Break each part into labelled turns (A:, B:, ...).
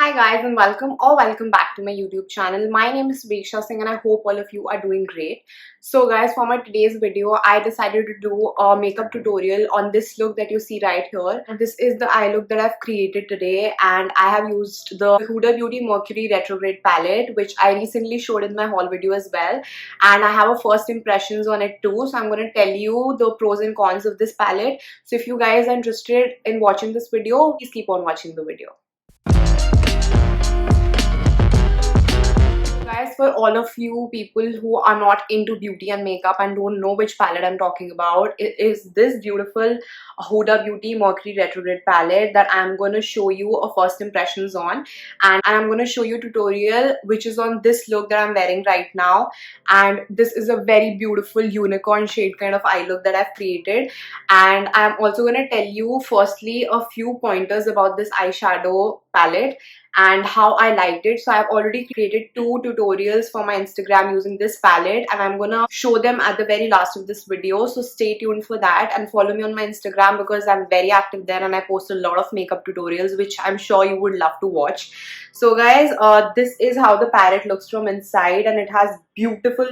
A: Hi guys and welcome back to my YouTube channel. My name is Shubheksha Singh and I hope all of you are doing great. So guys, for my today's video, I decided to do a makeup tutorial on this look that you see right here. This is the eye look that I've created today, and I have used the Huda Beauty Mercury Retrograde palette, which I recently showed in my haul video as well. And I have a first impressions on it too. So I'm going to tell you the pros and cons of this palette. So if you guys are interested in watching this video, please keep on watching the video. Guys, for all of you people who are not into beauty and makeup and don't know which palette I'm talking about, it is this beautiful Huda Beauty Mercury Retrograde palette that I'm going to show you a first impressions on, and I'm going to show you a tutorial which is on this look that I'm wearing right now. And this is a very beautiful unicorn shade kind of eye look that I've created, and I'm also going to tell you firstly a few pointers about this eyeshadow palette and how I liked it. So I've already created 2 tutorials for my Instagram using this palette, and I'm gonna show them at the very last of this video. So stay tuned for that and follow me on my Instagram because I'm very active there and I post a lot of makeup tutorials which I'm sure you would love to watch. So guys, this is how the palette looks from inside, and it has beautiful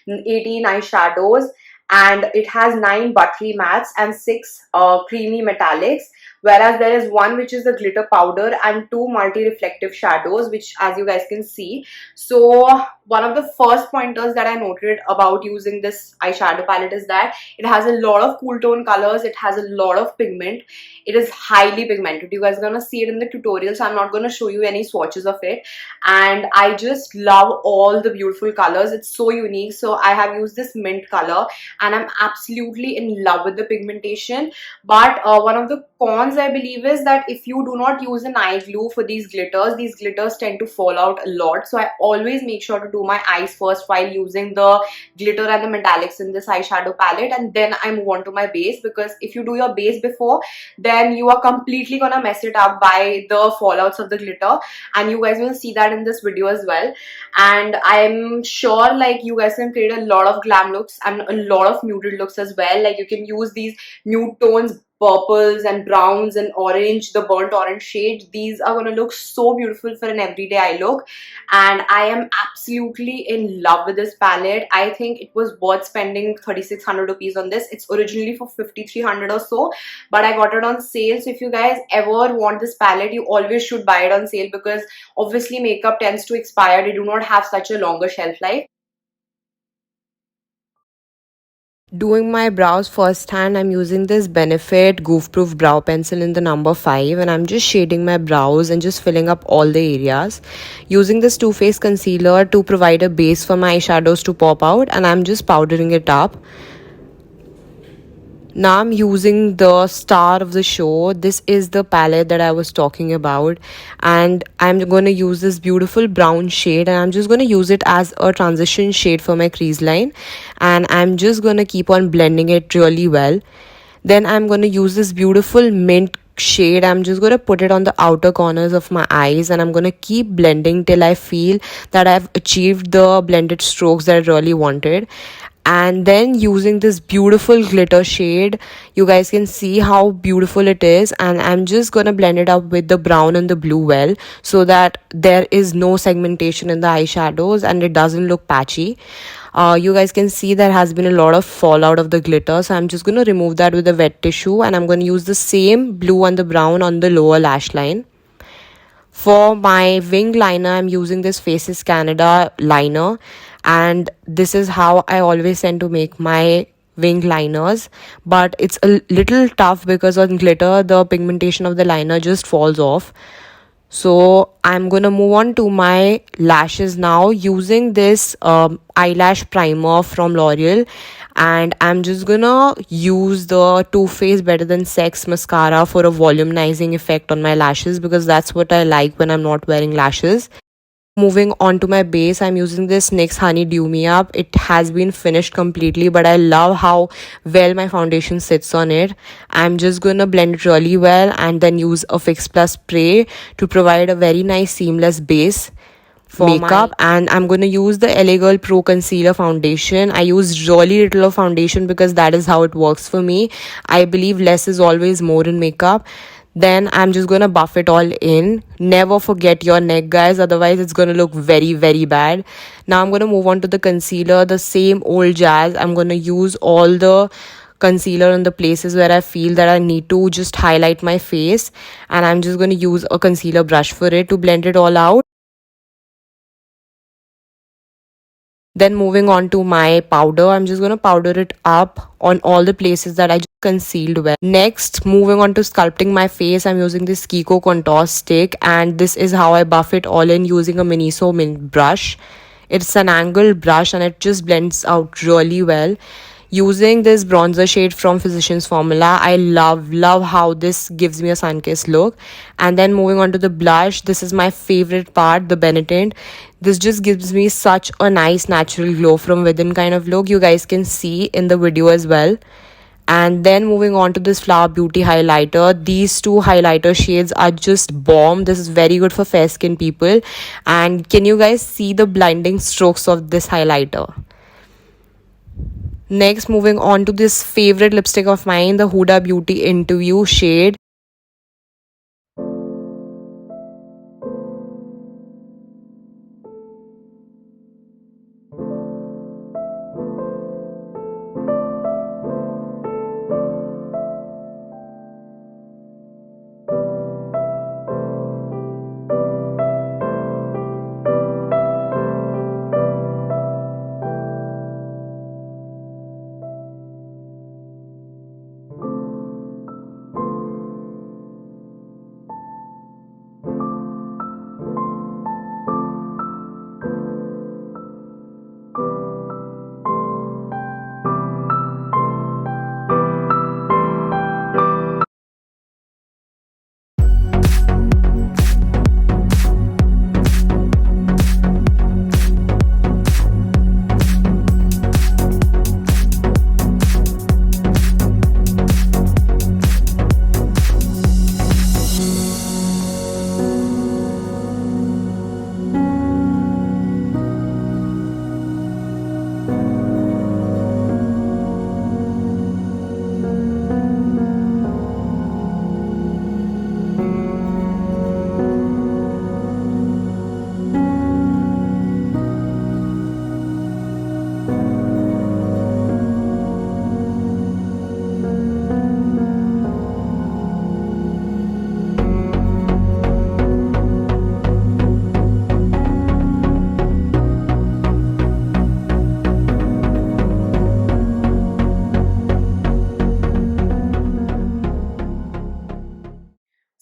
A: 18 eyeshadows, and it has 9 buttery mattes and 6 creamy metallics, whereas there is one which is the glitter powder and 2 multi-reflective shadows, which as you guys can see. So one of the first pointers that I noted about using this eyeshadow palette is that it has a lot of cool tone colors, it has a lot of pigment, it is highly pigmented. You guys are gonna see it in the tutorial, so I'm not gonna show you any swatches of it. And I just love all the beautiful colors, it's so unique. So I have used this mint color and I'm absolutely in love with the pigmentation. But one of the cons I believe is that if you do not use an eye glue for these glitters tend to fall out a lot. So I always make sure to do my eyes first while using the glitter and the metallics in this eyeshadow palette, and then I move on to my base, because if you do your base before, then you are completely gonna mess it up by the fallouts of the glitter, and you guys will see that in this video as well. And I'm sure like you guys can create a lot of glam looks and a lot of muted looks as well. Like you can use these nude tones, purples and browns and orange, the burnt orange shade. These are gonna look so beautiful for an everyday eye look, and I am absolutely in love with this palette. I think it was worth spending 3600 rupees on this. It's originally for 5300 or so, but I got it on sale. So if you guys ever want this palette, you always should buy it on sale, because obviously makeup tends to expire. They do not have such a longer shelf life.
B: Doing my brows firsthand, I'm using this Benefit Goof Proof Brow Pencil in the number 5, and I'm just shading my brows and just filling up all the areas. Using this Too Faced concealer to provide a base for my eyeshadows to pop out, and I'm just powdering it up. Now I'm using the star of the show. This is the palette that I was talking about, and I'm going to use this beautiful brown shade, and I'm just going to use it as a transition shade for my crease line, and I'm just going to keep on blending it really well. Then I'm going to use this beautiful mint shade. I'm just going to put it on the outer corners of my eyes, and I'm going to keep blending till I feel that I've achieved the blended strokes that I really wanted. And then using this beautiful glitter shade, you guys can see how beautiful it is, and I'm just gonna blend it up with the brown and the blue well, so that there is no segmentation in the eyeshadows and it doesn't look patchy. You guys can see there has been a lot of fallout of the glitter, so I'm just gonna remove that with a wet tissue, and I'm gonna use the same blue and the brown on the lower lash line. For my wing liner, I'm using this Faces Canada liner, and this is how I always tend to make my wing liners, but it's a little tough because on glitter the pigmentation of the liner just falls off. So I'm gonna move on to my lashes now, using this eyelash primer from L'Oreal, and I'm just gonna use the Too Faced Better Than Sex mascara for a volumizing effect on my lashes, because that's what I like when I'm not wearing lashes. Moving on to my base, I'm using this NYKAA Honey Dew Me Up. It has been finished completely, but I love how well my foundation sits on it. I'm just gonna blend it really well and then use a Fix Plus spray to provide a very nice seamless base for makeup. And I'm going to use the LA Girl Pro Concealer Foundation. I use really little of foundation because that is how it works for me. I believe less is always more in makeup. Then I'm just gonna buff it all in. Never forget your neck, guys, otherwise it's gonna look very, very bad. Now I'm gonna move on to the concealer, the same old jazz. I'm gonna use all the concealer in the places where I feel that I need to just highlight my face, and I'm just gonna use a concealer brush for it to blend it all out. Then moving on to my powder, I'm just gonna powder it up on all the places that I just concealed well. Next, moving on to sculpting my face, I'm using this Kiko contour stick, and this is how I buff it all in using a Miniso brush. It's an angled brush and it just blends out really well. Using this bronzer shade from Physicians Formula, I love how this gives me a sun-kissed look. And then moving on to the blush, this is my favorite part, the Benetint. This just gives me such a nice natural glow from within kind of look. You guys can see in the video as well. And then moving on to this Flower Beauty highlighter. These two highlighter shades are just bomb. This is very good for fair skin people. And can you guys see the blinding strokes of this highlighter? Next, moving on to this favorite lipstick of mine, the Huda Beauty Interview shade.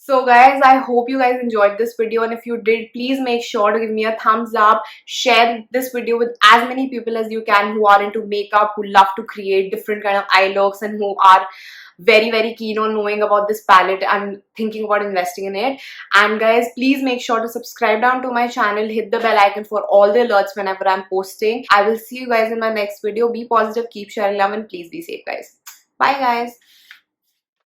A: So guys, I hope you guys enjoyed this video, and if you did, please make sure to give me a thumbs up. Share this video with as many people as you can who are into makeup, who love to create different kind of eye looks, and who are very keen on knowing about this palette and thinking about investing in it. And guys, please make sure to subscribe down to my channel, hit the bell icon for all the alerts whenever I'm posting. I will see you guys in my next video. Be positive, keep sharing love, and please be safe, guys. Bye guys.